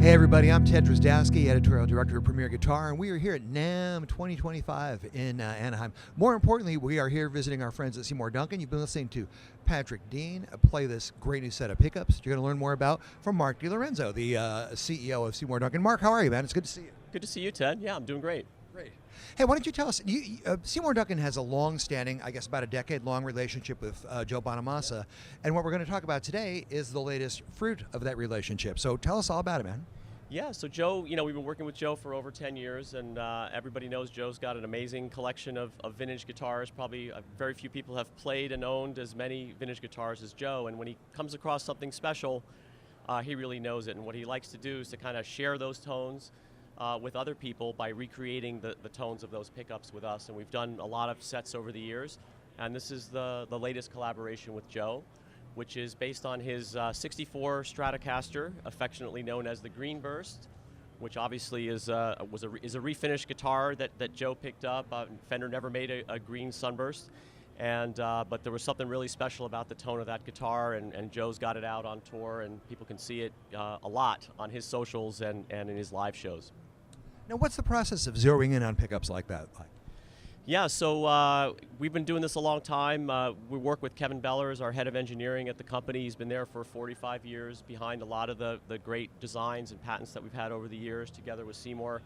Hey everybody, I'm Ted Drozdowski, Editorial Director of Premier Guitar, and we are here at NAMM 2025 in Anaheim. More importantly, we are here visiting our friends at Seymour Duncan. You've been listening to Patrick Dean play this great new set of pickups you're going to learn more about from Mark DiLorenzo, the CEO of Seymour Duncan. Mark, how are you, man? It's good to see you. Good to see you, Ted. Yeah, I'm doing great. Great. Hey, why don't you tell us, Seymour Duncan has a long-standing, I guess about a decade-long relationship with Joe Bonamassa, and what we're going to talk about today is the latest fruit of that relationship. So tell us all about it, man. Yeah, so Joe, we've been working with Joe for over 10 years, and everybody knows Joe's got an amazing collection of vintage guitars. Probably very few people have played and owned as many vintage guitars as Joe, and when he comes across something special, he really knows it, and what he likes to do is to kind of share those tones with other people by recreating the tones of those pickups with us, and we've done a lot of sets over the years, and this is the latest collaboration with Joe, which is based on his 64 Stratocaster, affectionately known as the Greenburst, which obviously is a refinished guitar that Joe picked up. Fender never made a green sunburst, and but there was something really special about the tone of that guitar, and Joe's got it out on tour, and people can see it a lot on his socials and in his live shows. Now, what's the process of zeroing in on pickups like that like? Yeah, so we've been doing this a long time. We work with Kevin Bellers, our head of engineering at the company. He's been there for 45 years behind a lot of the great designs and patents that we've had over the years together with Seymour.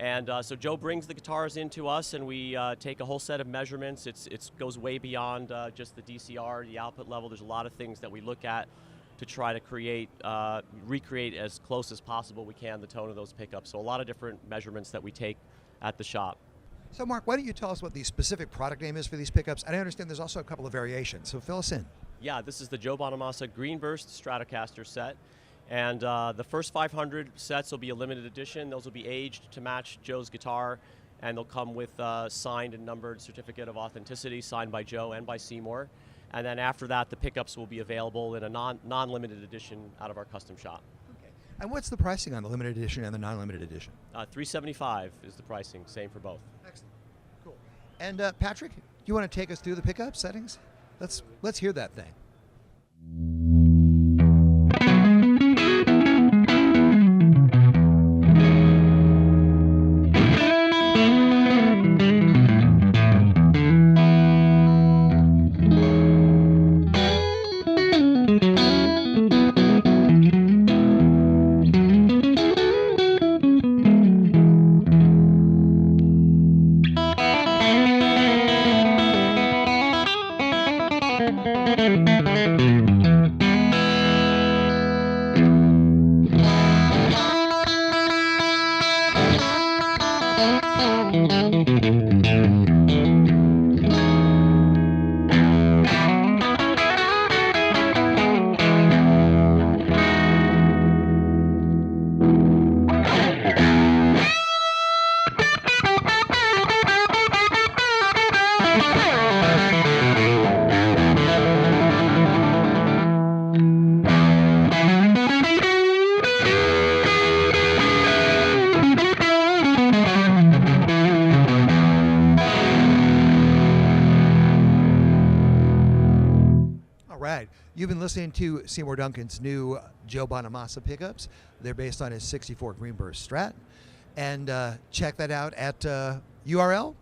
And so Joe brings the guitars into us, and we take a whole set of measurements. It goes way beyond just the DCR, the output level. There's a lot of things that we look at to try to recreate as close as possible we can the tone of those pickups. So a lot of different measurements that we take at the shop. So Mark, why don't you tell us what the specific product name is for these pickups? And I understand there's also a couple of variations, so fill us in. Yeah, this is the Joe Bonamassa Greenburst Stratocaster set. And the first 500 sets will be a limited edition. Those will be aged to match Joe's guitar, and they'll come with a signed and numbered certificate of authenticity signed by Joe and by Seymour. And then after that, the pickups will be available in a non-limited edition out of our custom shop. Okay. And what's the pricing on the limited edition and the non-limited edition? $375 is the pricing, same for both. Excellent. Cool. And Patrick, you want to take us through the pickup settings? Let's hear that thing. Right. You've been listening to Seymour Duncan's new Joe Bonamassa pickups. They're based on his 64 Greenburst Strat. And check that out at URL?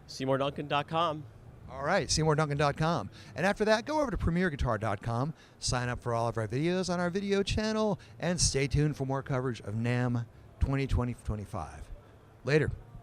SeymourDuncan.com. All right, SeymourDuncan.com. And after that, go over to PremierGuitar.com, sign up for all of our videos on our video channel, and stay tuned for more coverage of NAMM 2025. Later.